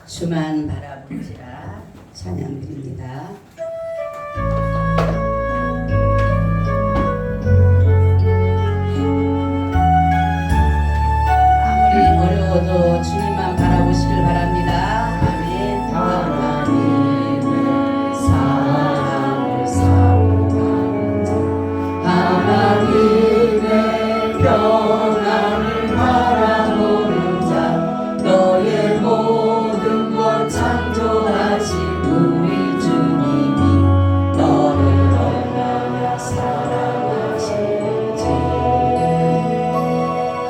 주만 바라보시라 찬양드립니다. 아무리 어려워도 주님만 바라보시길 바랍니다. 아멘. 하나님의 사랑을 사모하는 자, 하나님의 평안을 바라보는 자, 너의 모든 것 창조하신 우리 주님이 너를 얼마나 사랑하시는지.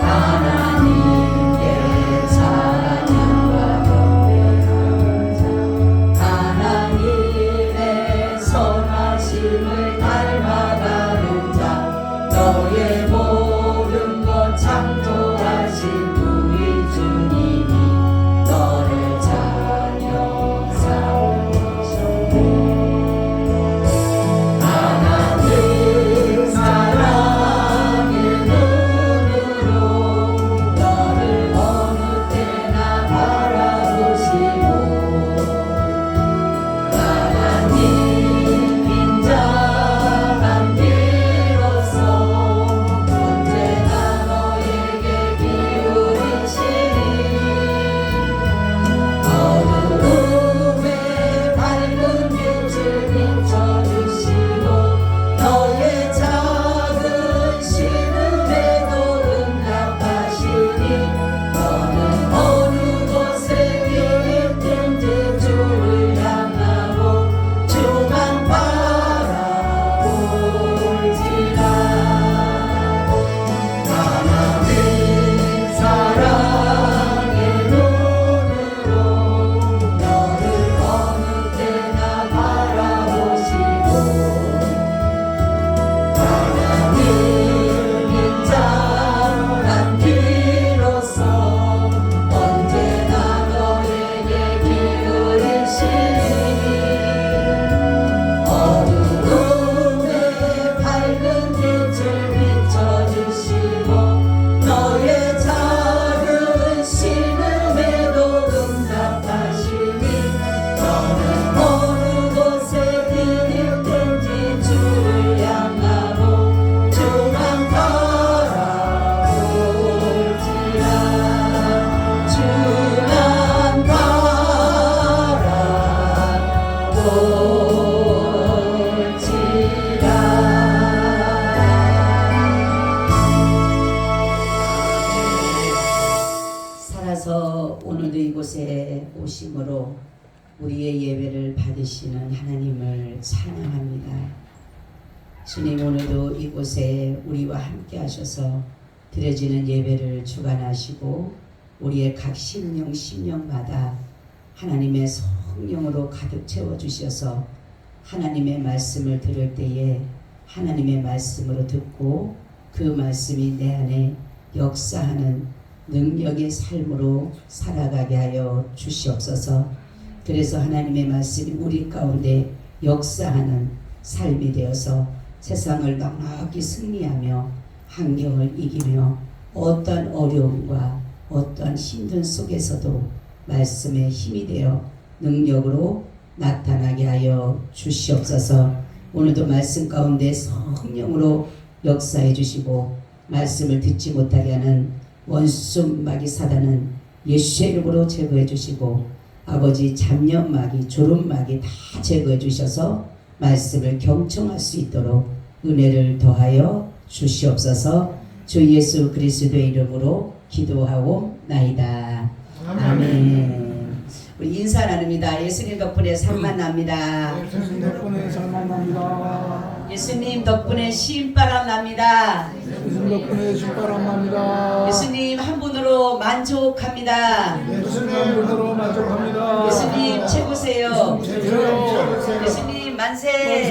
하나님께 찬양과 경배하는 자, 하나님의 선하심을 닮아가는 자, 너의 모든 것 창조하신 우리 주님이 너를 찬양 사모하셨네. 하나님 사랑의 눈으로 너를 어느 때나 바라보시고, 하나님 빈자한 비로소 언제나 너에게 기울이시니, 어두움에 밝은 빛을 비춰주시고, 너의 작은 신음에도 응답하시니, 너는 어느 곳에 있든지 주를 향하고 주만 바라볼지라. 하나님 사랑의 눈으로 너를 어느 때나 바라보시고, 하나님 빈자한 비로소 언제나 너에게 기울이시니, 어두움에 밝은 빛을 비춰주시고, 너의 작은 신음에도 응답하시니, 너는 어느 곳에 있든지 주를 향하고 주만 바라볼지라. 주만 바라볼지라. 살아서 오늘도 이곳에 오심으로 우리의 예배를 받으시는 하나님을 찬양합니다. 주님, 오늘도 이곳에 우리와 함께 하셔서 드려지는 예배를 주관하시고 우리의 각 심령마다 하나님의 성령으로 가득 채워주셔서 하나님의 말씀을 들을 때에 하나님의 말씀으로 듣고 그 말씀이 내 안에 역사하는 능력의 삶으로 살아가게 하여 주시옵소서. 그래서 하나님의 말씀이 우리 가운데 역사하는 삶이 되어서 세상을 넉넉히 승리하며 환경을 이기며 어떠한 어려움과 어떠한 힘든 속에서도 말씀의 힘이 되어 능력으로 나타나게 하여 주시옵소서. 오늘도 말씀 가운데 성령으로 역사해 주시고 말씀을 듣지 못하게 하는 원수 마귀 사단은 예수의 이름으로 제거해 주시고, 아버지 잡념 마귀 졸음 마귀 다 제거해 주셔서 말씀을 경청할 수 있도록 은혜를 더하여 주시옵소서. 주 예수 그리스도의 이름으로 기도하고 나이다. 아멘. 우리 인사 나눕니다. 예수님 덕분에 살만 납니다. 예수님 덕분에 살만 납니다. 예수님 덕분에 신바람 납니다. 예수님 덕분에 신바람 납니다. 예수님 한 분으로 만족합니다. 예수님 한 분으로 만족합니다. 예수님 최고세요. 최고세요. 예수님 만세.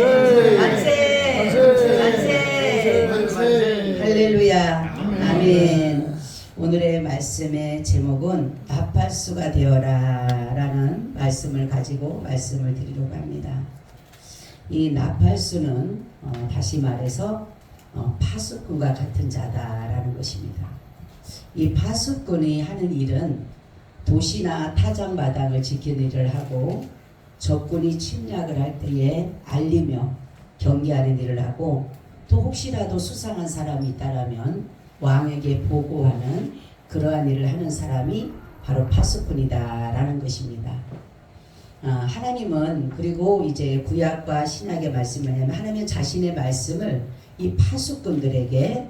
만세. 만세. 만세. 할렐루야. 아멘. 오늘의 말씀의 제목은 나팔 나팔수가 되어라 라는 말씀을 가지고 말씀을 드리려고 합니다. 이 나팔수는 다시 말해서 파수꾼과 같은 자다라는 것입니다. 이 파수꾼이 하는 일은 도시나 타작마당을 지키는 일을 하고 적군이 침략을 할 때에 알리며 경계하는 일을 하고 또 혹시라도 수상한 사람이 있다라면 왕에게 보고하는 그러한 일을 하는 사람이 바로 파수꾼이다라는 것입니다. 하나님은 그리고 이제 구약과 신약의 말씀이 뭐냐면 하나님은 자신의 말씀을 이 파수꾼들에게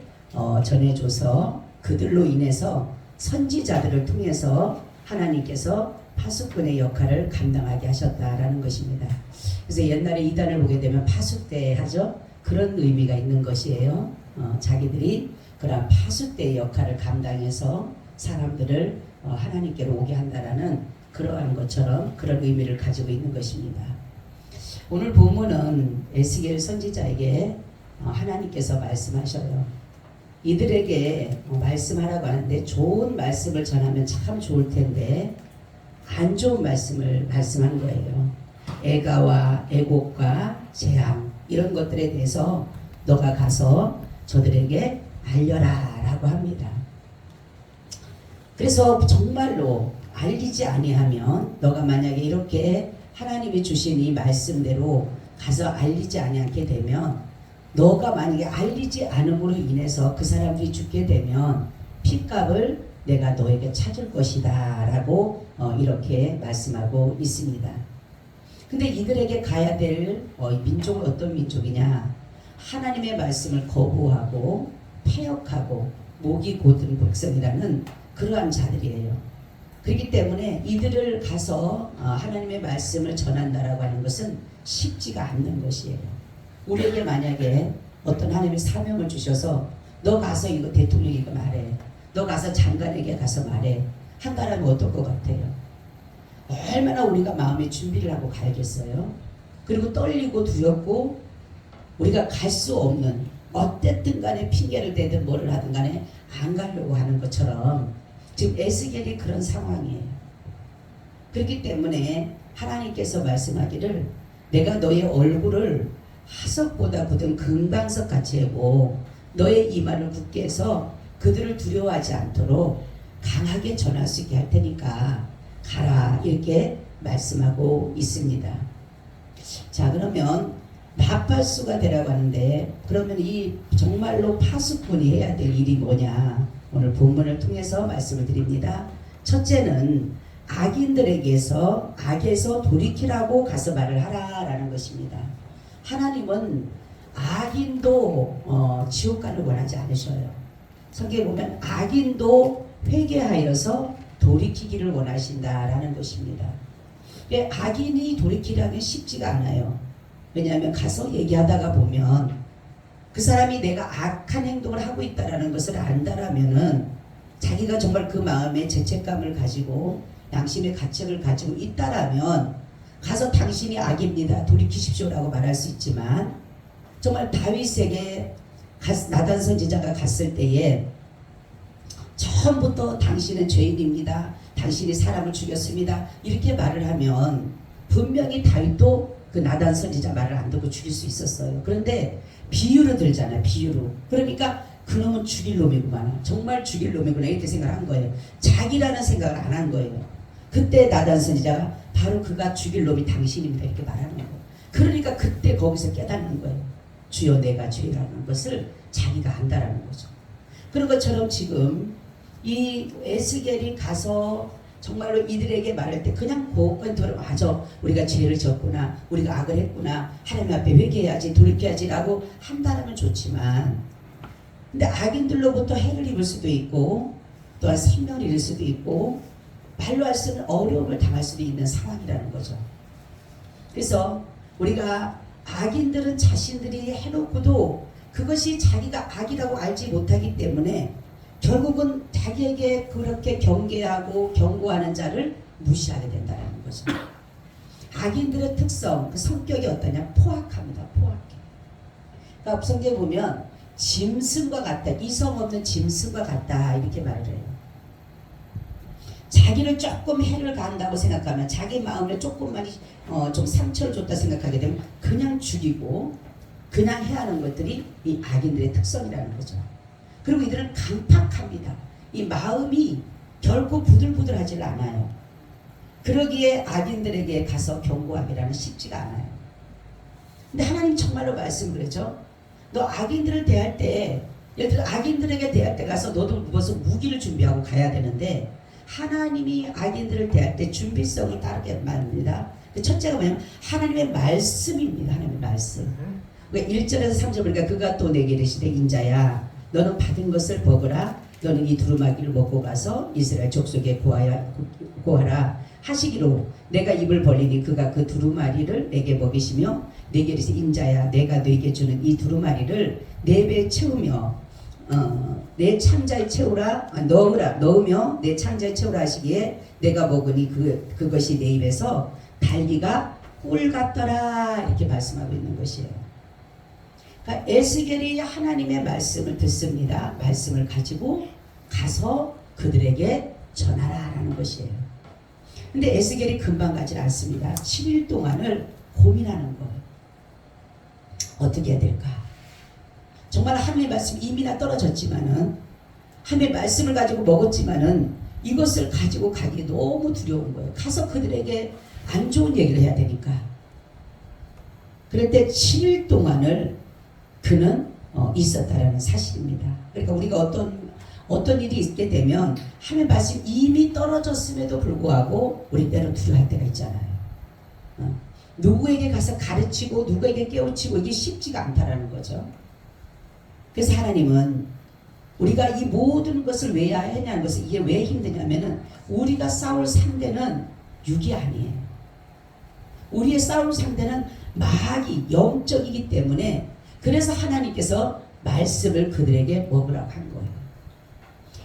전해줘서 그들로 인해서 선지자들을 통해서 하나님께서 파수꾼의 역할을 감당하게 하셨다라는 것입니다. 그래서 옛날에 이단을 보게 되면 파수대 하죠. 그런 의미가 있는 것이에요. 자기들이 그런 파수대의 역할을 감당해서 사람들을 하나님께로 오게 한다라는 그러한 것처럼 그런 의미를 가지고 있는 것입니다. 오늘 본문은 에스겔 선지자에게 하나님께서 말씀하셔요. 이들에게 말씀하라고 하는데 좋은 말씀을 전하면 참 좋을 텐데 안 좋은 말씀을 말씀한 거예요. 애가와 애곡과 재앙 이런 것들에 대해서 너가 가서 저들에게 알려라 라고 합니다. 그래서 정말로 알리지 아니하면 너가 만약에 이렇게 하나님이 주신 이 말씀대로 가서 알리지 아니하게 되면 너가 만약에 알리지 않음으로 인해서 그 사람들이 죽게 되면 핏값을 내가 너에게 찾을 것이다 라고 이렇게 말씀하고 있습니다. 근데 이들에게 가야 될 민족은 어떤 민족이냐? 하나님의 말씀을 거부하고 폐역하고 목이 곧은 백성이라는 그러한 자들이에요. 그렇기 때문에 이들을 가서 하나님의 말씀을 전한다라고 하는 것은 쉽지가 않는 것이에요. 우리에게 만약에 어떤 하나님의 사명을 주셔서 너 가서 이거 대통령 이거 말해, 너 가서 장관에게 가서 말해 한다라면 어떨 것 같아요? 얼마나 우리가 마음의 준비를 하고 가야겠어요? 그리고 떨리고 두렵고 우리가 갈 수 없는 어쨌든 간에 핑계를 대든 뭐를 하든 간에 안 가려고 하는 것처럼 지금 에스겔이 그런 상황이에요. 그렇기 때문에 하나님께서 말씀하기를 내가 너의 얼굴을 하석보다 굳은 금강석 같이 하고 너의 이마를 굳게 해서 그들을 두려워하지 않도록 강하게 전할 수 있게 할 테니까 가라 이렇게 말씀하고 있습니다. 자, 그러면 나팔수가 되라고 하는데 그러면 이 정말로 파수꾼이 해야 될 일이 뭐냐? 오늘 본문을 통해서 말씀을 드립니다. 첫째는 악인들에게서 악에서 돌이키라고 가서 말을 하라라는 것입니다. 하나님은 악인도 지옥 가를 원하지 않으셔요. 성경에 보면 악인도 회개하여서 돌이키기를 원하신다라는 것입니다. 악인이 돌이키라면 쉽지가 않아요. 왜냐하면 가서 얘기하다가 보면 그 사람이 내가 악한 행동을 하고 있다는 것을 안다라면은 자기가 정말 그 마음에 죄책감을 가지고 양심의 가책을 가지고 있다라면 가서 당신이 악입니다 돌이키십시오라고 말할 수 있지만 정말 다윗에게 나단 선지자가 갔을 때에 처음부터 당신은 죄인입니다, 당신이 사람을 죽였습니다 이렇게 말을 하면 분명히 다윗도 그 나단 선지자 말을 안 듣고 죽일 수 있었어요. 그런데 비유로 들잖아요. 비유로. 그러니까 그놈은 죽일 놈이구나. 정말 죽일 놈이구나 이렇게 생각한 거예요. 자기라는 생각을 안 한 거예요. 그때 나단 선지자가 바로 그가 죽일 놈이 당신입니다 이렇게 말하는 거예요. 그러니까 그때 거기서 깨닫는 거예요. 주여 내가 죄라는 것을 자기가 안다라는 거죠. 그런 것처럼 지금 이 에스겔이 가서 정말로 이들에게 말할 때 그냥 고건토로 맞아 우리가 죄를 졌구나 우리가 악을 했구나 하나님 앞에 회개해야지 돌이켜야지 라고 한다면 좋지만 근데 악인들로부터 해를 입을 수도 있고 또한 생명을 잃을 수도 있고 말로 할 수는 어려움을 당할 수도 있는 상황이라는 거죠. 그래서 우리가 악인들은 자신들이 해놓고도 그것이 자기가 악이라고 알지 못하기 때문에 결국은 자기에게 그렇게 경계하고 경고하는 자를 무시하게 된다는 거죠. 악인들의 특성, 그 성격이 어떠냐? 포악합니다. 포악해. 그러니까 성경에 보면 짐승과 같다. 이성 없는 짐승과 같다. 이렇게 말을 해요. 자기를 조금 해를 가한다고 생각하면 자기 마음에 조금만 좀 상처를 줬다 생각하게 되면 그냥 죽이고 그냥 해하는 것들이 이 악인들의 특성이라는 거죠. 그리고 이들은 강팍합니다. 이 마음이 결코 부들부들하지 않아요. 그러기에 악인들에게 가서 경고하기라는 쉽지가 않아요. 근데 하나님 정말로 말씀을 하죠. 너 악인들을 대할 때, 예를 들어 악인들에게 대할 때 가서 너도 무슨 무기를 준비하고 가야 되는데 하나님이 악인들을 대할 때 준비성을 따르게 말합니다. 첫째가 뭐냐면 하나님의 말씀입니다. 하나님의 말씀. 그러니까 1절에서 3절 보니까 그가 또 내게 이르시되 인자야 너는 받은 것을 먹으라. 너는 이 두루마기를 먹고 가서 이스라엘 족속에 고하라 하시기로 내가 입을 벌리니 그가 그 두루마리를 내게 먹이시며 내게 이르시되 인자야 내가 너에게 주는 이 두루마리를 내 배에 채우며 내 창자에 채우라 넣으며 내 창자에 채우라 하시기에 내가 먹으니 그것이 내 입에서 달기가 꿀 같더라 이렇게 말씀하고 있는 것이에요. 그러니까 에스겔이 하나님의 말씀을 듣습니다. 말씀을 가지고 가서 그들에게 전하라라는 것이에요. 근데 에스겔이 금방 가지 않습니다. 7일 동안을 고민하는 거예요. 어떻게 해야 될까? 정말 하나님의 말씀 이미나 떨어졌지만은 하나님의 말씀을 가지고 먹었지만은 이것을 가지고 가기 너무 두려운 거예요. 가서 그들에게 안 좋은 얘기를 해야 되니까. 그럴 때 7일 동안을 그는 있었다라는 사실입니다. 그러니까 우리가 어떤 일이 있게 되면 하나님의 말씀 이미 떨어졌음에도 불구하고 우리 때로 두려워할 때가 있잖아요. 누구에게 가서 가르치고 누구에게 깨우치고 이게 쉽지가 않다라는 거죠. 그래서 하나님은 우리가 이 모든 것을 왜 해야 하냐는 것은 이게 왜 힘드냐면은 우리가 싸울 상대는 육이 아니에요. 우리의 싸울 상대는 마귀 영적이기 때문에 그래서 하나님께서 말씀을 그들에게 먹으라고 한 거예요.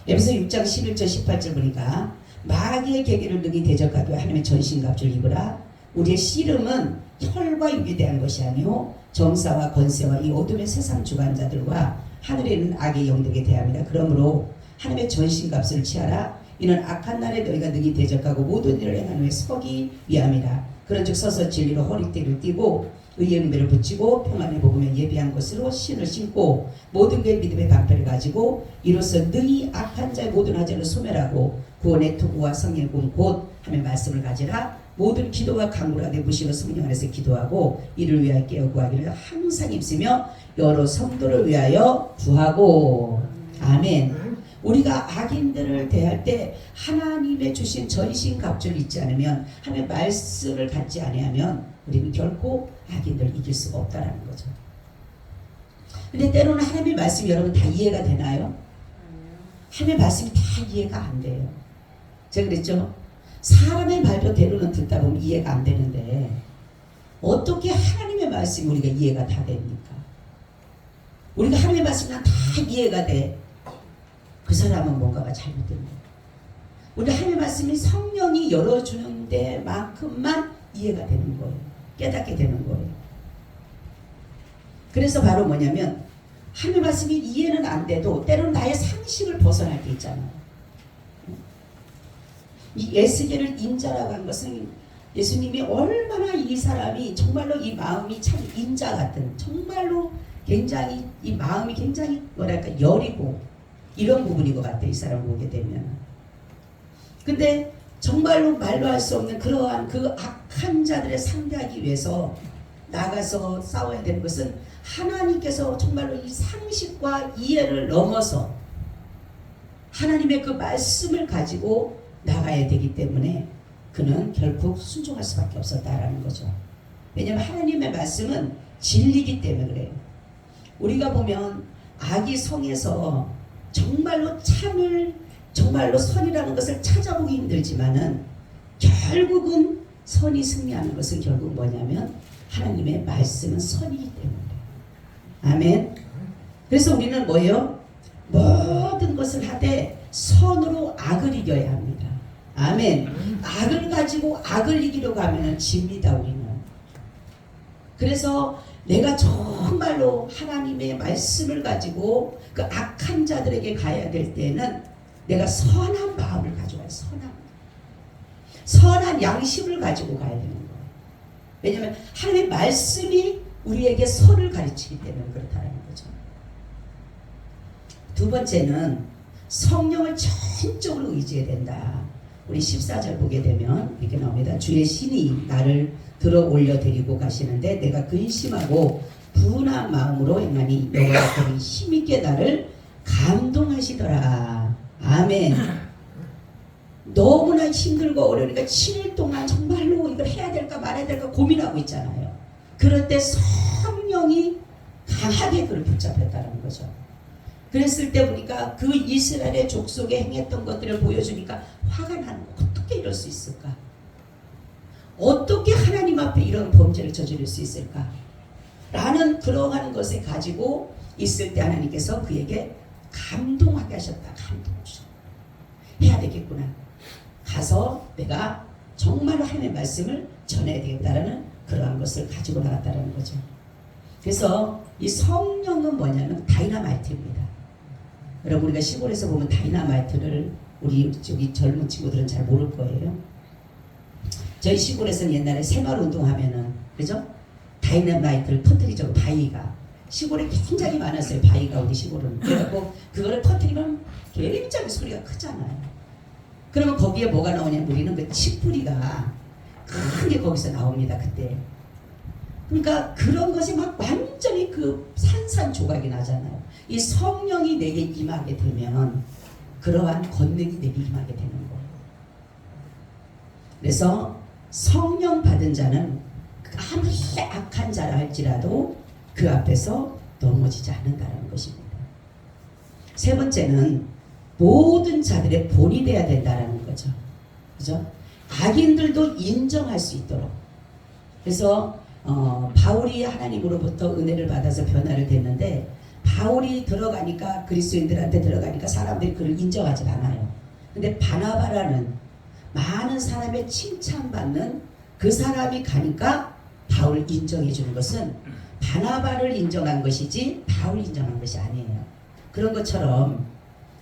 에베소 6장 11절 18절 보니까 마귀의 계기를 능히 대적하되 하나님의 전신갑주를 입으라. 우리의 씨름은 혈과 육에 대한 것이 아니요 정사와 권세와 이 어둠의 세상 주관자들과 하늘에 있는 악의 영들에게 대함이라. 그러므로 하나님의 전신갑주를 취하라. 이는 악한 날에 너희가 능히 대적하고 모든 일을 행하는 후에 서기 위함이라. 그런즉 서서 진리로 허리띠를 띠고 의의 은배를 붙이고 평안의 복음에 예비한 것으로 신을 신고 모든 그의 믿음의 방패를 가지고 이로써 능히 악한 자의 모든 하자를 소멸하고 구원의 투구와 성령의 꿈 곧 하나님의 말씀을 가지라. 모든 기도와 간구하되 무시로 성령 안에서 기도하고 이를 위하여 깨어 구하기를 항상 입으며 여러 성도를 위하여 구하고. 아멘. 우리가 악인들을 대할 때 하나님의 주신 전신갑주를 잊지 않으면 하나님의 말씀을 갖지 아니하면 우리는 결코 악인들을 이길 수가 없다는 거죠. 근데 때로는 하나님의 말씀이 여러분 다 이해가 되나요? 하나님의 말씀이 다 이해가 안 돼요. 제가 그랬죠. 사람의 말도 때로는 듣다 보면 이해가 안 되는데 어떻게 하나님의 말씀이 우리가 이해가 다 됩니까? 우리가 하나님의 말씀이 다 이해가 돼. 그 사람은 뭔가가 잘못된 거예요. 우리 하나님의 말씀이 성령이 열어주는 데만큼만 이해가 되는 거예요. 깨닫게 되는 거예요. 그래서 바로 뭐냐면 하나님의 말씀이 이해는 안 돼도 때로는 나의 상식을 벗어날 게 있잖아요. 이 에스겔을 인자라고 한 것은 예수님이 얼마나 이 사람이 정말로 이 마음이 참 인자 같은 정말로 굉장히 이 마음이 굉장히 뭐랄까 여리고 이런 부분인 것 같아요. 이 사람을 보게 되면. 근데 정말로 말로 할 수 없는 그러한 그 악한 자들을 상대하기 위해서 나가서 싸워야 되는 것은 하나님께서 정말로 이 상식과 이해를 넘어서 하나님의 그 말씀을 가지고 나가야 되기 때문에 그는 결국 순종할 수밖에 없었다라는 거죠. 왜냐하면 하나님의 말씀은 진리이기 때문에 그래요. 우리가 보면 악이 성에서 정말로 참을 정말로 선이라는 것을 찾아보기 힘들지만은 결국은 선이 승리하는 것은 결국 뭐냐면 하나님의 말씀은 선이기 때문에. 아멘. 그래서 우리는 뭐예요? 모든 것을 하되 선으로 악을 이겨야 합니다. 아멘. 악을 가지고 악을 이기려고 하면 집니다. 우리는. 그래서 내가 정말로 하나님의 말씀을 가지고 그 악한 자들에게 가야 될 때는 내가 선한 마음을 가져와요. 선한 마음. 선한 양심을 가지고 가야 되는 거예요. 왜냐하면 하나님의 말씀이 우리에게 선을 가르치기 때문에 그렇다는 거죠. 두 번째는 성령을 전적으로 의지해야 된다. 우리 14절 보게 되면 이렇게 나옵니다. 주의 신이 나를 들어 올려 데리고 가시는데 내가 근심하고 분한 마음으로 행하니 여호와께서 힘있게 나를 감동하시더라. 아멘. 너무나 힘들고 어려우니까 7일 동안 정말로 이걸 해야 될까 말아야 될까 고민하고 있잖아요. 그럴 때 성령이 강하게 그를 붙잡혔다는 거죠. 그랬을 때 보니까 그 이스라엘의 족속에 행했던 것들을 보여주니까 화가 나는 거. 어떻게 이럴 수 있을까? 어떻게 하나님 앞에 이런 범죄를 저지를 수 있을까? 라는 그러한 것을 가지고 있을 때 하나님께서 그에게 감동하게 하셨다. 감동을 주셨다. 해야 되겠구나. 가서 내가 정말로 하나님의 말씀을 전해야 되겠다라는 그러한 것을 가지고 나갔다는 거죠. 그래서 이 성령은 뭐냐면 다이너마이트입니다. 여러분 우리가 시골에서 보면 다이너마이트를 우리 저기 젊은 친구들은 잘 모를 거예요. 저희 시골에서는 옛날에 새마을 운동하면은 그죠? 다이너마이트를 터뜨리죠. 바위가 시골에 굉장히 많았어요. 바위가 우리 시골은. 그래갖고 그거를 터뜨리면 굉장히 소리가 크잖아요. 그러면 거기에 뭐가 나오냐면 우리는 그 칡뿌리가 큰 게 거기서 나옵니다. 그때. 그러니까 그런 것이 막 완전히 그 산산조각이 나잖아요. 이 성령이 내게 임하게 되면 그러한 권능이 내게 임하게 되는 거예요. 그래서 성령 받은 자는 아무리 악한 자라 할지라도 그 앞에서 넘어지지 않는다는 것입니다. 세 번째는 모든 자들의 본이 되어야 된다는 거죠. 그죠? 악인들도 인정할 수 있도록. 그래서 바울이 하나님으로부터 은혜를 받아서 변화를 됐는데 바울이 들어가니까 그리스도인들한테 들어가니까 사람들이 그를 인정하지 않아요. 근데 바나바라는 많은 사람의 칭찬받는 그 사람이 가니까 바울을 인정해 주는 것은 바나바를 인정한 것이지 바울을 인정한 것이 아니에요. 그런 것처럼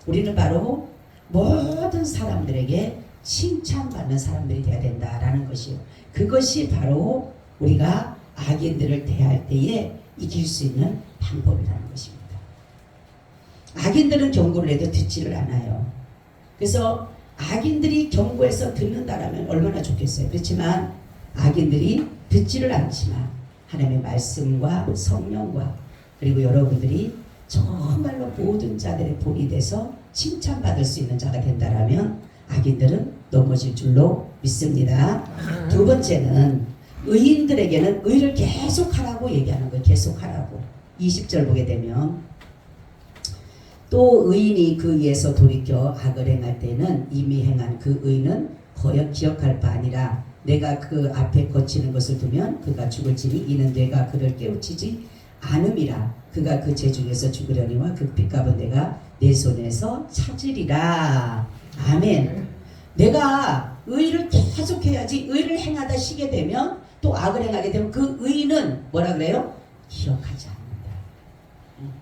우리는 바로 모든 사람들에게 칭찬받는 사람들이 되어야 된다라는 것이요. 그것이 바로 우리가 악인들을 대할 때에 이길 수 있는 방법이라는 것입니다. 악인들은 경고를 해도 듣지를 않아요. 그래서 악인들이 경고해서 듣는다라면 얼마나 좋겠어요. 그렇지만 악인들이 듣지를 않지만 하나님의 말씀과 성령과 그리고 여러분들이 정말로 모든 자들의 본이 돼서 칭찬받을 수 있는 자가 된다라면 악인들은 넘어질 줄로 믿습니다. 두 번째는 의인들에게는 의를 계속하라고 얘기하는 거예요. 계속하라고. 20절 보게 되면 또 의인이 그 위에서 돌이켜 악을 행할 때는 이미 행한 그 의는 거역 기억할 바 아니라 내가 그 앞에 거치는 것을 두면 그가 죽을지니 이는 내가 그를 깨우치지 않음이라. 그가 그 죄 중에서 죽으려니와 그 핏값은 내가 내 손에서 찾으리라. 아멘. 내가 의를 계속해야지. 의를 행하다 쉬게 되면 또 악을 행하게 되면 그 의는 뭐라 그래요? 기억하지 않는다.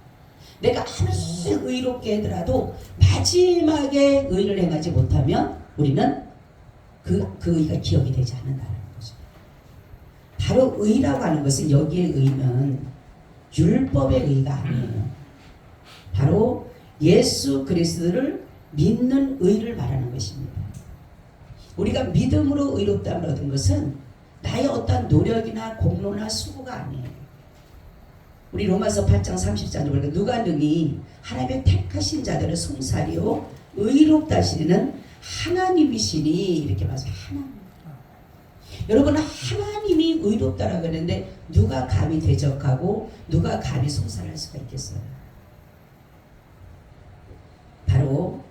내가 아무리 의롭게 하더라도 마지막에 의를 행하지 못하면 우리는 그 의가 기억이 되지 않는다는 거죠. 바로 의라고 하는 것은 여기에 의는 율법의 의가 아니에요. 바로 예수 그리스도를 믿는 의를 말하는 것입니다. 우리가 믿음으로 의롭다를 얻은 것은 나의 어떤 노력이나 공로나 수고가 아니에요. 우리 로마서 8장 30절에 보니까 누가 능히 하나님의 택하신 자들을 송사리요 의롭다 하시는 하나님이시니 이렇게 말해서 하나님. 여러분 하나님이 의롭다라고 했는데 누가 감히 대적하고 누가 감히 송사할 수가 있겠어요? 바로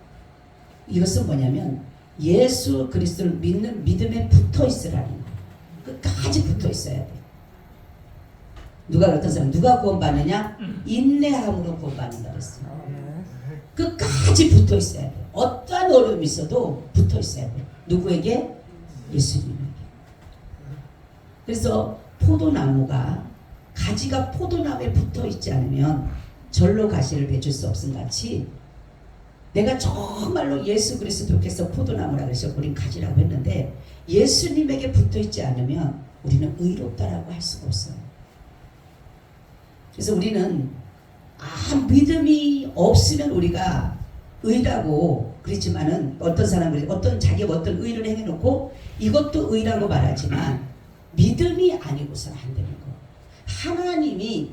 이것은 뭐냐면 예수 그리스도를 믿는 믿음에 붙어 있으라는 거예요. 끝까지 붙어 있어야 돼. 누가 어떤 사람 누가 구원받느냐? 인내함으로 구원받는다 그랬어요. 끝까지 붙어 있어야 돼. 어떠한 어려움이 있어도 붙어 있어야 돼. 누구에게? 예수님에게. 그래서 포도나무가 가지가 포도나무에 붙어 있지 않으면 절로 가시를 맺을 수 없음 같이 내가 정말로 예수 그리스도께서 포도나무라 그래서 우린 가지라고 했는데 예수님에게 붙어있지 않으면 우리는 의롭다라고 할 수가 없어요. 그래서 우리는 믿음이 없으면 우리가 의라고 그렇지만은 어떤 사람들이 자기가 어떤 의를 행해놓고 이것도 의라고 말하지만 믿음이 아니고서는 안 되는 거. 하나님이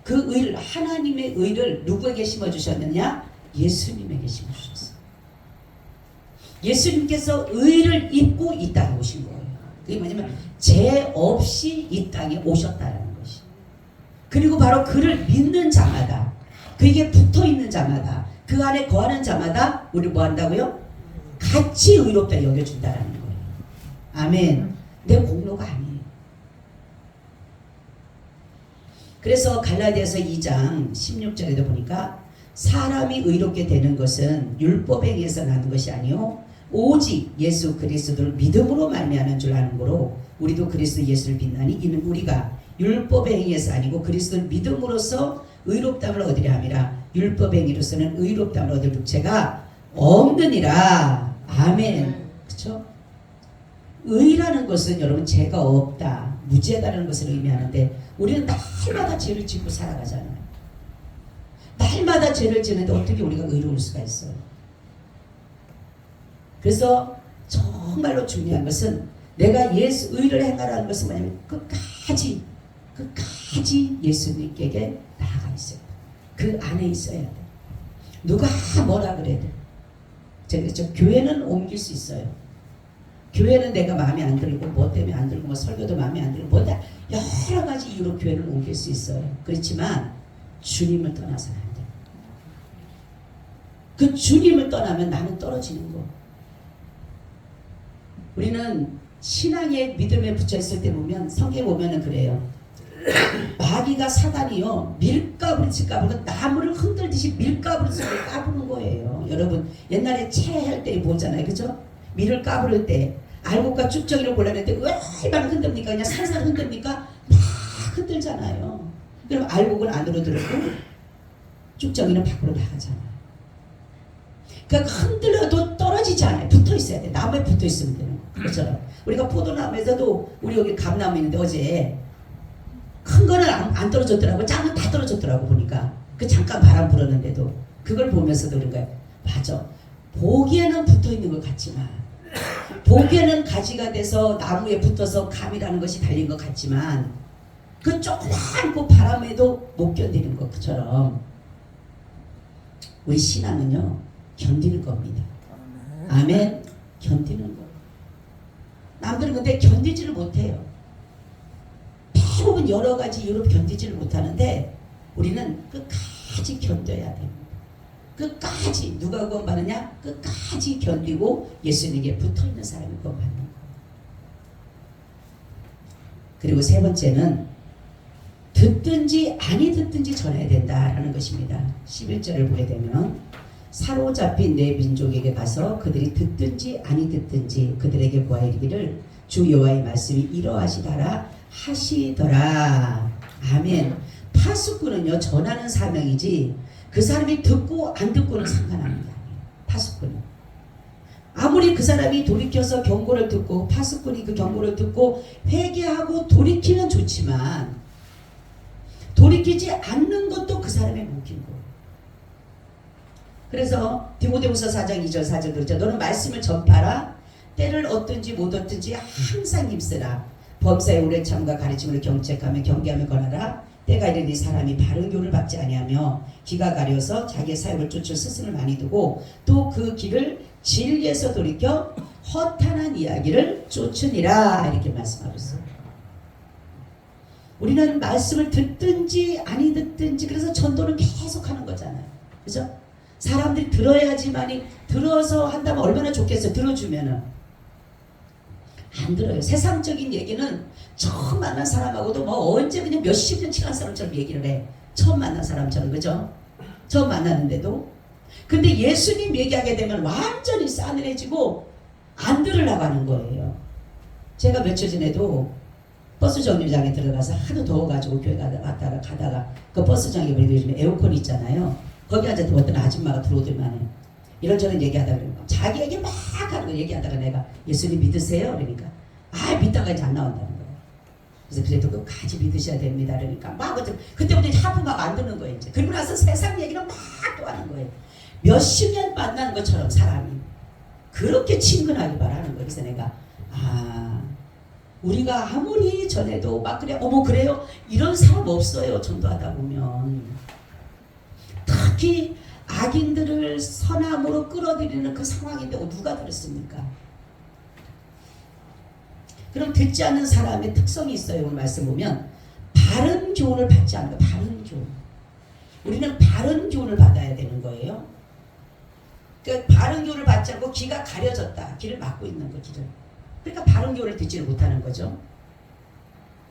그 의를 하나님의 의를 누구에게 심어주셨느냐? 예수님에게 심어주셨어요. 예수님께서 의를 입고 이 땅에 오신 거예요. 그게 뭐냐면 죄 없이 이 땅에 오셨다라는 것이. 그리고 바로 그를 믿는 자마다 그에게 붙어있는 자마다 그 안에 거하는 자마다 우리 뭐 한다고요? 같이 의롭다 여겨준다라는 거예요. 아멘. 내 공로가 아니에요. 그래서 갈라디아서 2장 16절에도 보니까 사람이 의롭게 되는 것은 율법에 의해서 나는 것이 아니요 오직 예수 그리스도를 믿음으로 말미암은 줄 아는 거로 우리도 그리스도 예수를 믿나니 이는 우리가 율법에 의해서 아니고 그리스도를 믿음으로써 의롭다함을 얻으려 함이라. 율법의 행위로서는 의롭다함을 얻을 육체가 없느니라. 아멘. 그렇죠? 의라는 것은 여러분 죄가 없다, 무죄다라는 것을 의미하는데 우리는 날마다 죄를 짓고 살아가잖아요. 날마다 죄를 짓는데 어떻게 우리가 의로울 수가 있어요? 그래서 정말로 중요한 것은 내가 예수 의를 행하라는 것은 뭐냐면 끝까지 예수님께 나아가 있어야 돼. 그 안에 있어야 돼. 누가 뭐라 그래도 저 교회는 옮길 수 있어요. 교회는 내가 마음에 안 들고 뭐 때문에 안 들고 뭐 설교도 마음에 안 들고 뭐 여러 가지 이유로 교회를 옮길 수 있어요. 그렇지만 주님을 떠나서는 안 돼. 그 주님을 떠나면 나는 떨어지는 거. 우리는 신앙의 믿음에 붙여있을 때 보면 성경에 보면은 그래요. 마귀가 사단이요 밀가부리치 까부는 나무를 흔들듯이 밀가부리치 까부는 거예요. 여러분 옛날에 채할 때 보잖아요. 그죠? 밀을 까부를 때 알곡과 쭉정이를 골라낼 때 얼마나 흔듭니까? 그냥 살살 흔듭니까? 막 흔들잖아요. 그럼 알곡은 안으로 들어오고 쭉정이는 밖으로 나가잖아요. 그러니까 흔들어도 떨어지지 않아요. 붙어 있어야 돼. 나무에 붙어 있으면 되는 거. 그렇잖아요. 우리가 포도나무에서도 우리 여기 감나무 있는데 어제 큰 거는 안 떨어졌더라고. 작은 다 떨어졌더라고 보니까. 그 잠깐 바람 불었는데도 그걸 보면서도 그런 거예요. 맞아. 보기에는 붙어 있는 것 같지만 보기에는 가지가 돼서 나무에 붙어서 감이라는 것이 달린 것 같지만 그 조그맣고 바람에도 못 견디는 것처럼 우리 신앙은요 견디는 겁니다. 아멘. 견디는 거. 남들은 근데 견디지를 못해요. 대부분 여러 가지 이유로 견디지를 못하는데 우리는 끝까지 견뎌야 됩니다. 끝까지 누가 구원받느냐? 끝까지 견디고 예수님께 붙어있는 사람이 구원받는 거예요. 그리고 세 번째는 듣든지 아니 듣든지 전해야 된다라는 것입니다. 11절을 보게 되면 사로잡힌 내 민족에게 가서 그들이 듣든지 아니 듣든지 그들에게 구하여 이르기를 주 여호와의 말씀이 이러하시더라 하시더라. 아멘. 파수꾼은요 전하는 사명이지 그 사람이 듣고 안 듣고는 상관하는 게 아니에요. 파수꾼은 아무리 그 사람이 돌이켜서 경고를 듣고 파수꾼이 그 경고를 듣고 회개하고 돌이키면 좋지만 돌이키지 않는 것도 그 사람의 몫인 거예요. 그래서 디모데후서 4장 2절 4절 그렇죠. 너는 말씀을 전파라. 때를 얻든지 못 얻든지 항상 힘쓰라. 범사의 오랜 참과 가르침을 경책하며 경계하며 권하라. 때가 이르니 사람이 바른 교를 받지 아니하며 귀가 가려서 자기의 사역을 쫓을 스승을 많이 두고 또 그 길을 진리에서 돌이켜 허탄한 이야기를 쫓으니라. 이렇게 말씀하고 있어요. 우리는 말씀을 듣든지 아니 듣든지 그래서 전도는 계속 하는 거잖아요. 그죠? 사람들이 들어야지만이 들어서 한다면 얼마나 좋겠어요. 들어주면은 안 들어요. 세상적인 얘기는 처음 만난 사람하고도 뭐 언제 그냥 몇십 년 친한 사람처럼 얘기를 해. 처음 만난 사람처럼. 그죠? 처음 만났는데도. 근데 예수님 얘기하게 되면 완전히 싸늘해지고 안 들으려고 하는 거예요. 제가 며칠 전에도 버스 정류장에 들어가서 하도 더워가지고 교회 가다가 그 버스 정류장에 요즘에 에어컨 있잖아요. 거기 앉아서 어떤 아줌마가 들어오더만은 이런저런 얘기하다 그러니까 자기에게 막 하는 거 얘기하다가 내가 예수님 믿으세요? 그러니까 아 믿다가 이제 안 나온다는 거예요. 그래서 그래도 끝까지 믿으셔야 됩니다. 그러니까 막 그때부터 하부가 안 드는 거예요. 이제 그리고 나서 세상 얘기를 막 또 하는 거예요. 몇십 년 만난 것처럼 사람이 그렇게 친근하게 말하는 거예요. 그래서 내가 우리가 아무리 전에도 막 그래 어머 그래요? 이런 사람 없어요. 전도하다 보면 특히 악인들을 선함으로 끌어들이는 그 상황인데 누가 들었습니까? 그럼 듣지 않는 사람의 특성이 있어요. 오늘 말씀 보면 바른 교훈을 받지 않는 거예요. 바른 교훈. 우리는 바른 교훈을 받아야 되는 거예요. 그러니까 바른 교훈을 받지 않고 귀가 가려졌다. 귀를 막고 있는 거 귀를. 그러니까 바른 교훈을 듣지를 못하는 거죠.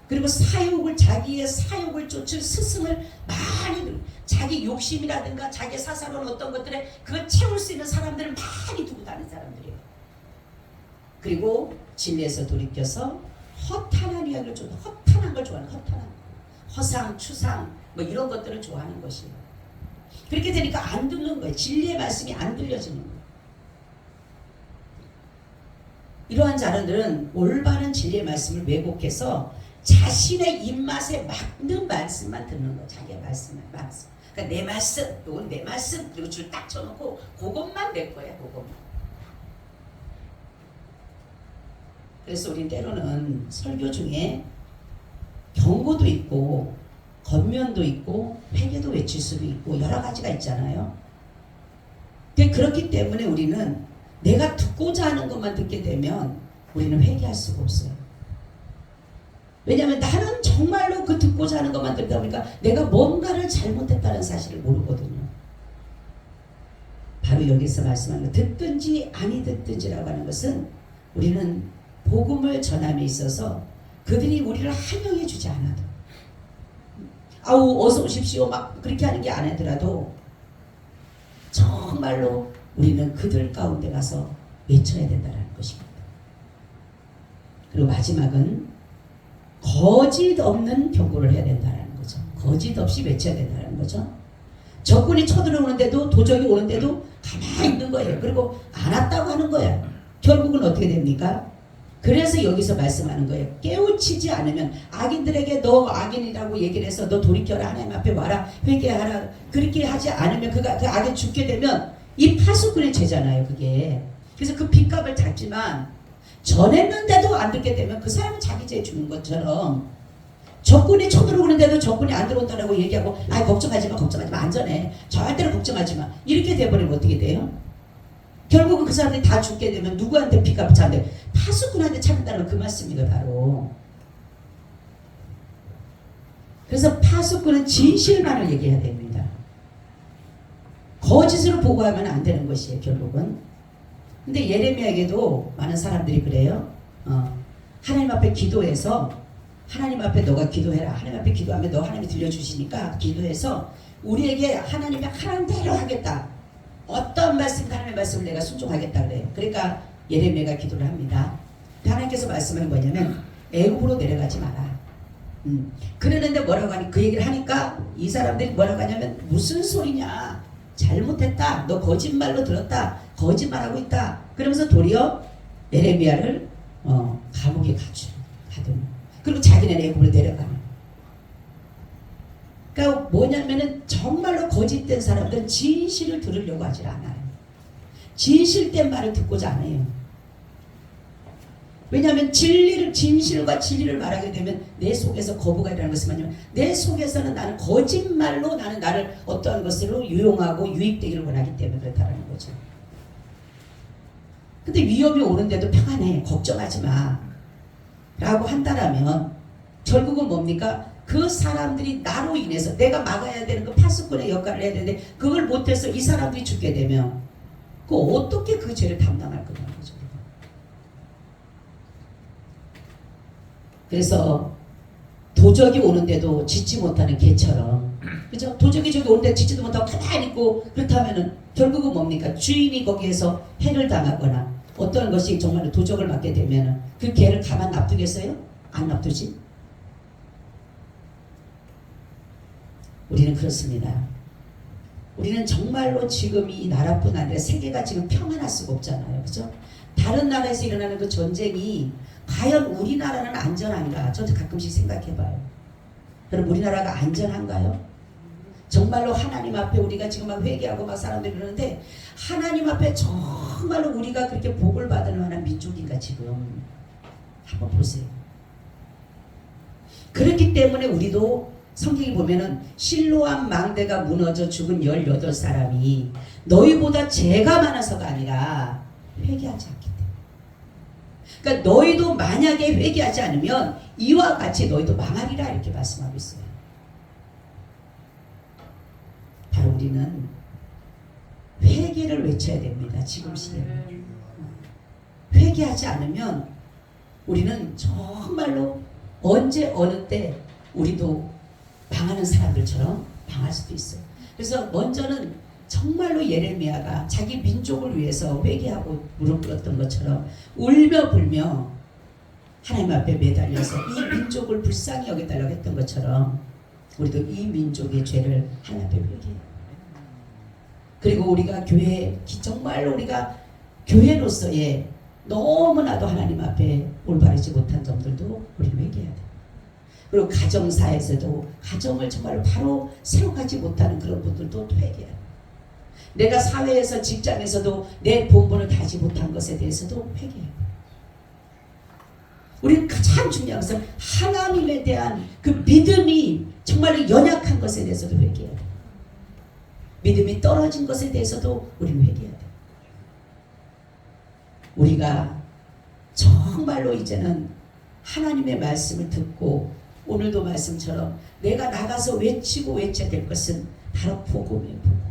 그리고 자기의 사욕을 쫓을 스승을 많이 자기 욕심이라든가 자기 사사로운 어떤 것들에 그걸 채울 수 있는 사람들을 많이 두고 다니는 사람들이에요. 그리고 진리에서 돌이켜서 허탄한 이야기를 좋아하는 허탄한 걸 좋아하는 허탄한 허상, 추상 뭐 이런 것들을 좋아하는 것이에요. 그렇게 되니까 안 듣는 거예요. 진리의 말씀이 안 들려지는 거예요. 이러한 자들은 올바른 진리의 말씀을 왜곡해서 자신의 입맛에 맞는 말씀만 듣는 거예요. 자기의 말씀. 그러니까 내 말씀, 이건 내 말씀 그리고 줄 딱 쳐놓고 그것만 낼 거야. 그것만. 그래서 우리 때로는 설교 중에 경고도 있고 권면도 있고 회개도 외칠 수도 있고 여러 가지가 있잖아요. 그렇기 때문에 우리는 내가 듣고자 하는 것만 듣게 되면 우리는 회개할 수가 없어요. 왜냐하면 나는 정말로 그 듣고자 하는 것만 듣다 보니까 내가 뭔가를 잘못했다는 사실을 모르거든요. 바로 여기서 말씀하는 거 듣든지 아니 듣든지라고 하는 것은 우리는 복음을 전함에 있어서 그들이 우리를 환영해 주지 않아도 아우 어서 오십시오 막 그렇게 하는 게 아니더라도 정말로 우리는 그들 가운데 가서 외쳐야 된다는 것입니다. 그리고 마지막은 거짓 없는 경고를 해야 된다는 거죠. 거짓 없이 외쳐야 된다는 거죠. 적군이 쳐들어오는데도 도적이 오는데도 가만히 있는 거예요. 그리고 안 왔다고 하는 거예요. 결국은 어떻게 됩니까? 그래서 여기서 말씀하는 거예요. 깨우치지 않으면 악인들에게 너 악인이라고 얘기를 해서 너 돌이켜라 하나님 앞에 와라 회개하라 그렇게 하지 않으면 그 악에 죽게 되면 이 파수꾼의 죄잖아요. 그게. 그래서 그 빚값을 잤지만 전했는데도 안 듣게 되면 그 사람은 자기 죄 주는 것처럼 적군이 쳐들어오는데도 적군이 안 들어온다고 얘기하고 걱정하지 마 안전해 절대로 걱정하지 마 이렇게 돼버리면 어떻게 돼요? 결국은 그 사람들이 다 죽게 되면 누구한테 빚값을 찾는데 파수꾼한테 찾는다는 그 말씀이다 바로. 그래서 파수꾼은 진실만을 얘기해야 됩니다. 거짓으로 보고하면 안 되는 것이에요. 결국은. 근데 예레미야에게도 많은 사람들이 그래요. 하나님 앞에 기도해서 하나님 앞에 너가 기도해라. 하나님 앞에 기도하면 너 하나님이 들려주시니까 기도해서 우리에게 하나님이 하라는 대로 하겠다. 어떤 말씀 하나님의 말씀을 내가 순종하겠다 그래요. 그러니까 예레미야가 기도를 합니다. 하나님께서 말씀하는 뭐냐면 애굽으로 내려가지 마라. 그러는데 뭐라고 하니 그 얘기를 하니까 이 사람들이 뭐라고 하냐면 무슨 소리냐 잘못했다 너 거짓말로 들었다 거짓말하고 있다 그러면서 도리어 예레미야를 감옥에 가두는 그리고 자기네 애굽으로 내려가는. 그러니까 뭐냐면은 정말로 거짓된 사람들은 진실을 들으려고 하질 않아요. 진실된 말을 듣고자 안 해요. 왜냐하면 진실과 진리를 말하게 되면 내 속에서 거부가 일어나는 것은 뭐냐면 내 속에서는 나는 거짓말로 나를 어떠한 것으로 유용하고 유익되기를 원하기 때문에 그렇다는 거죠. 근데 위험이 오는데도 평안해 걱정하지 마 라고 한다라면 결국은 뭡니까? 그 사람들이 나로 인해서 내가 막아야 되는 그 파수꾼의 역할을 해야 되는데 그걸 못해서 이 사람들이 죽게 되면 그 어떻게 그 죄를 담당할 거냐는 거죠. 그래서 도적이 오는데도 짖지 못하는 개처럼 그죠? 도적이 저기 오는데 짖지도 못하고 가만히 있고 그렇다면은 결국은 뭡니까? 주인이 거기에서 해를 당하거나 어떤 것이 정말 도적을 맞게 되면은 그 개를 가만 놔두겠어요? 안 놔두지? 우리는 그렇습니다. 우리는 정말로 지금 이 나라뿐 아니라 세계가 지금 평안할 수가 없잖아요. 그죠? 다른 나라에서 일어나는 그 전쟁이 과연 우리나라는 안전한가? 저도 가끔씩 생각해봐요. 그럼 우리나라가 안전한가요? 정말로 하나님 앞에 우리가 지금 막 회개하고 막 사람들이 그러는데 하나님 앞에 정말로 우리가 그렇게 복을 받을 만한 민족인가 지금 한번 보세요. 그렇기 때문에 우리도 성경이 보면은 실로암 망대가 무너져 죽은 18사람이 너희보다 죄가 많아서가 아니라 회개하지 않기 때문에. 그러니까 너희도 만약에 회개하지 않으면 이와 같이 너희도 망하리라 이렇게 말씀하고 있어요. 바로 우리는 회개를 외쳐야 됩니다. 지금 시대는. 회개하지 않으면 우리는 정말로 언제 어느 때 우리도 망하는 사람들처럼 망할 수도 있어요. 그래서 먼저는 정말로 예레미야가 자기 민족을 위해서 회개하고 무릎 꿇었던 것처럼 울며 불며 하나님 앞에 매달려서 이 민족을 불쌍히 여겨달라고 했던 것처럼 우리도 이 민족의 죄를 하나님 앞에 회개해요. 그리고 우리가 교회 정말로 우리가 교회로서의 너무나도 하나님 앞에 올바르지 못한 점들도 우리는 회개해야 돼요. 그리고 가정사에서도 가정을 정말 바로 세워가지 못하는 그런 분들도 회개해야 돼요. 내가 사회에서 직장에서도 내 본분을 다하지 못한 것에 대해서도 회개해야 돼요. 우리는 가장 중요한 것은 하나님에 대한 그 믿음이 정말로 연약한 것에 대해서도 회개해야 돼요. 믿음이 떨어진 것에 대해서도 우리는 회개해야 돼요. 우리가 정말로 이제는 하나님의 말씀을 듣고 오늘도 말씀처럼 내가 나가서 외치고 외쳐야 될 것은 바로 복음이에요. 복음.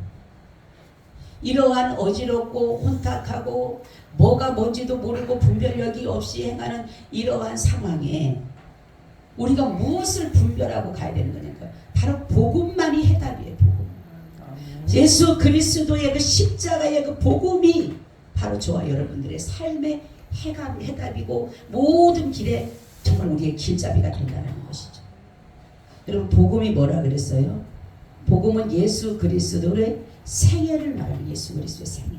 이러한 어지럽고 혼탁하고 뭐가 뭔지도 모르고 분별력이 없이 행하는 이러한 상황에 우리가 무엇을 분별하고 가야 되는 거냐니까 바로 복음만이 해답이에요. 복음. 예수 그리스도의 그 십자가의 그 복음이 바로 저와 여러분들의 삶의 해답이고 모든 길에 정말 우리의 길잡이가 된다는 것이죠. 여러분 복음이 뭐라 그랬어요? 복음은 예수 그리스도의 생애를 말하는 예수 그리스도의 생애.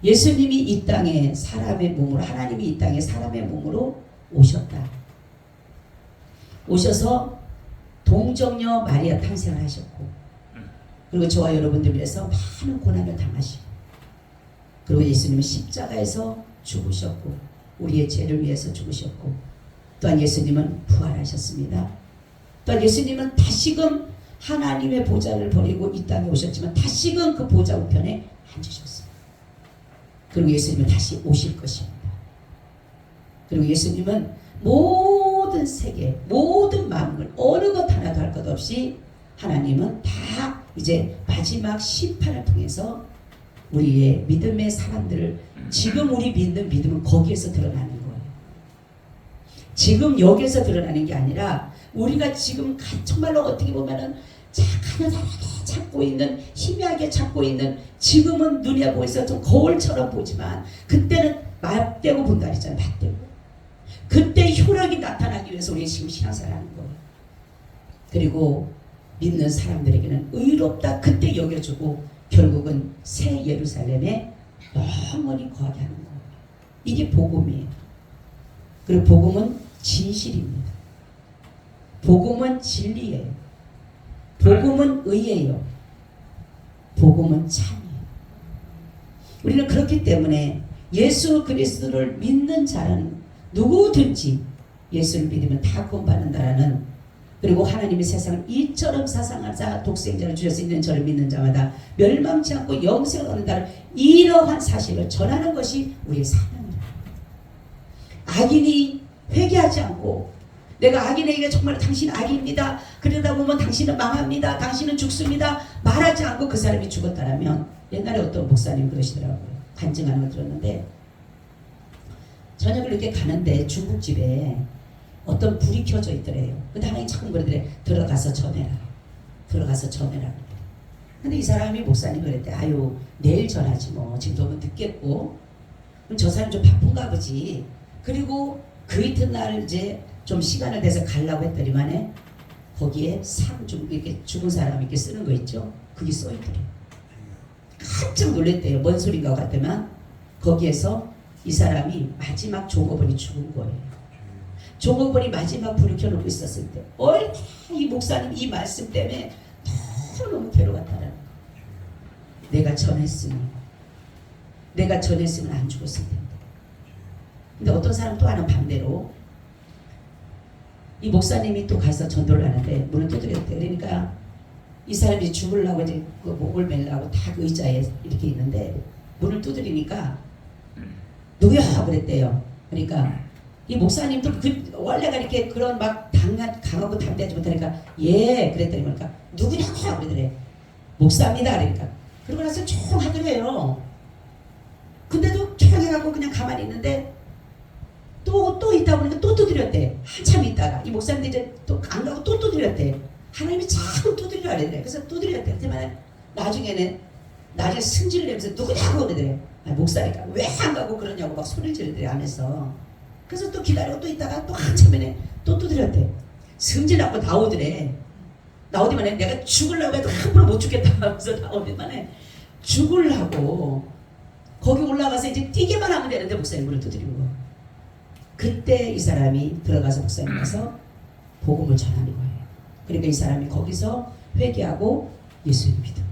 예수님이 이 땅에 사람의 몸으로 하나님이 이 땅에 사람의 몸으로 오셨다. 오셔서 동정녀 마리아 탄생을 하셨고 그리고 저와 여러분들 위해서 많은 고난을 당하시고 그리고 예수님은 십자가에서 죽으셨고 우리의 죄를 위해서 죽으셨고 또한 예수님은 부활하셨습니다. 또한 예수님은 다시금 하나님의 보좌를 버리고 이 땅에 오셨지만 다시금 그 보좌 우편에 앉으셨어요. 그리고 예수님은 다시 오실 것입니다. 그리고 예수님은 모든 세계 모든 만물 어느 것 하나도 할 것 없이 하나님은 다 이제 마지막 심판을 통해서 우리의 믿음의 사람들을 지금 우리 믿는 믿음은 거기에서 드러나는 거예요. 지금 여기에서 드러나는 게 아니라 우리가 지금 정말로 어떻게 보면은 가난하게 찾고 있는 희미하게 찾고 있는 지금은 눈에 보여서 좀 거울처럼 보지만 그때는 맞대고 본다 했잖아요. 맞대고. 그때 효력이 나타나기 위해서 우리 지금 신앙생활하는 거예요. 그리고 믿는 사람들에게는 의롭다 그때 여겨주고 결국은 새 예루살렘에 영원히 거하게 하는 거예요. 이게 복음이에요. 그리고 복음은 진실입니다. 복음은 진리예요. 복음은 의예요. 복음은 참이에요. 우리는 그렇기 때문에 예수 그리스도를 믿는 자는 누구든지 예수를 믿으면 다 구원받는다라는 그리고 하나님이 세상을 이처럼 사랑하사 독생자를 주셔서 있는 저를 믿는 자마다 멸망치 않고 영생을 얻는다는 이러한 사실을 전하는 것이 우리의 사명입니다. 악인이 회개하지 않고 내가 악인에게 정말 당신 악입니다. 그러다 보면 당신은 망합니다. 당신은 죽습니다. 말하지 않고 그 사람이 죽었다라면 옛날에 어떤 목사님 그러시더라고요. 간증하는 걸 들었는데 저녁을 이렇게 가는데 중국집에 어떤 불이 켜져 있더래요. 근데 하나님 자꾸 그러더래. 들어가서 전해라. 들어가서 전해라. 근데 이 사람이 목사님 그랬대. 아유 내일 전하지 뭐. 지금 너무 늦겠고. 그럼 저 사람 좀 바쁜가 보지. 그리고 그 이튿날 이제 좀 시간을 내서 가려고 했더니만에 거기에 상중 이렇게 죽은 사람 이렇게 쓰는 거 있죠. 그게 써있더래요. 깜짝 놀랐대요. 뭔 소린가 같더만 거기에서 이 사람이 마지막 종업원이 죽은 거예요. 종업원이 마지막 불을 켜놓고 있었을 때 이 목사님 이 말씀 때문에 너무 괴로웠다라는 거. 내가 전했으면 안 죽었을 텐데. 근데 어떤 사람 또 하는 반대로 이 목사님이 또 가서 전도를 하는데 문을 두드렸대. 그러니까 이 사람이 죽으려고 이제 그 목을 매려고 다 그 의자에 이렇게 있는데 문을 두드리니까 누구야 그랬대요. 그러니까 이 목사님도 원래가 이렇게 그런 막 강하고 담대하지 못하니까 예 그랬더니 그러니까 누구냐고 그러더래. 목사입니다 그러니까. 그러고 나서 총 하더래요. 근데도 조용해가고 그냥 가만히 있는데 또 있다 보니까 또 두드렸대. 한참 있다가 이 목사님도 이제 또 안 가고 또 두드렸대. 하나님이 자꾸 두드리라 그러더래. 그래서 두드렸대. 그렇지만 나중에 승질을 내면서 누구냐고 그러더래. 목사니까 왜 안 가고 그러냐고 막 소리를 지르더래 하면서. 그래서 또 기다리고 또 있다가 또 한참에 또 두드렸대. 승질나고 나오더래. 나오더만 내가 죽으려고 해도 함부로 못 죽겠다 하면서 나오더만 죽으려고 거기 올라가서 이제 뛰기만 하면 되는데 목사님 문을 두드리고 그때 이 사람이 들어가서 목사님 가서 복음을 전하는 거예요. 그러니까 이 사람이 거기서 회개하고 예수를 믿은 거예요.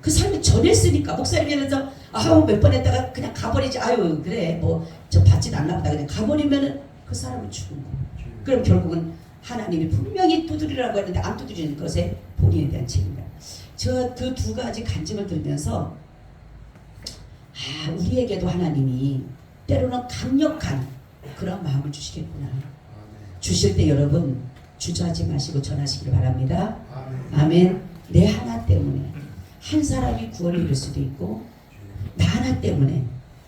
그 사람이 전했으니까 목사님이 그래서 몇 번 했다가 그냥 가버리지 아유 그래 뭐 저 받지도 않나 보다 그냥 가버리면은 그 사람은 죽은 거예요. 그럼 결국은 하나님이 분명히 두드리라고 했는데 안 두드리는 것에 본인에 대한 책임이다. 저 그 두 가지 간증을 들으면서 우리에게도 하나님이 때로는 강력한 그런 마음을 주시겠구나. 주실 때 여러분 주저하지 마시고 전하시길 바랍니다. 아멘. 내 하나 때문에 한 사람이 구원을 이룰 수도 있고 나 하나 때문에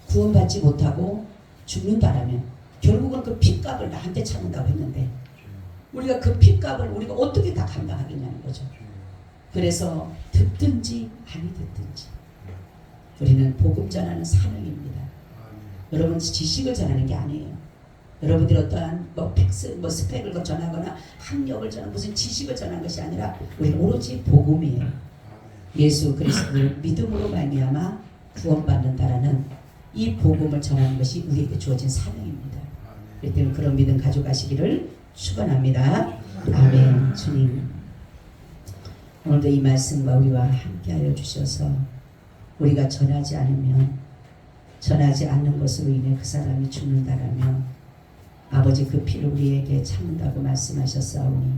구원받지 못하고 죽는다라면 결국은 그 핏값을 나한테 찾는다고 했는데 우리가 그 핏값을 우리가 어떻게 다 감당하겠냐는 거죠. 그래서 듣든지 아니 듣든지 우리는 복음 전하는 사명입니다. 여러분 지식을 전하는 게 아니에요. 여러분들이 어떠한 스펙을 전하거나 학력을 전하는 무슨 지식을 전하는 것이 아니라 우리는 오로지 복음이에요. 예수 그리스도를 믿음으로 말미암아 구원받는다라는 이 복음을 전하는 것이 우리에게 주어진 사명입니다. 그렇기 때문에 그런 믿음 가져가시기를 축원합니다. 아멘. 주님 오늘도 이 말씀과 우리와 함께하여 주셔서 우리가 전하지 않으면 전하지 않는 것으로 인해 그 사람이 죽는다라면 아버지 그 피를 우리에게 참는다고 말씀하셨사오니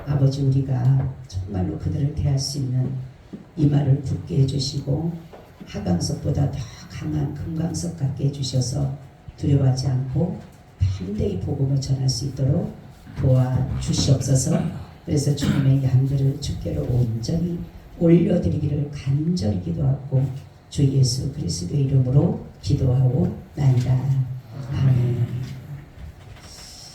아버지 우리가 정말로 그들을 대할 수 있는 이 말을 굳게 해주시고 하강석보다 더 강한 금강석 같게 해주셔서 두려워하지 않고 담대히 복음을 전할 수 있도록 도와주시옵소서. 그래서 주님의 양들을 주께로 온전히 올려드리기를 간절히 기도하고 주 예수 그리스도의 이름으로 기도하고 나이다.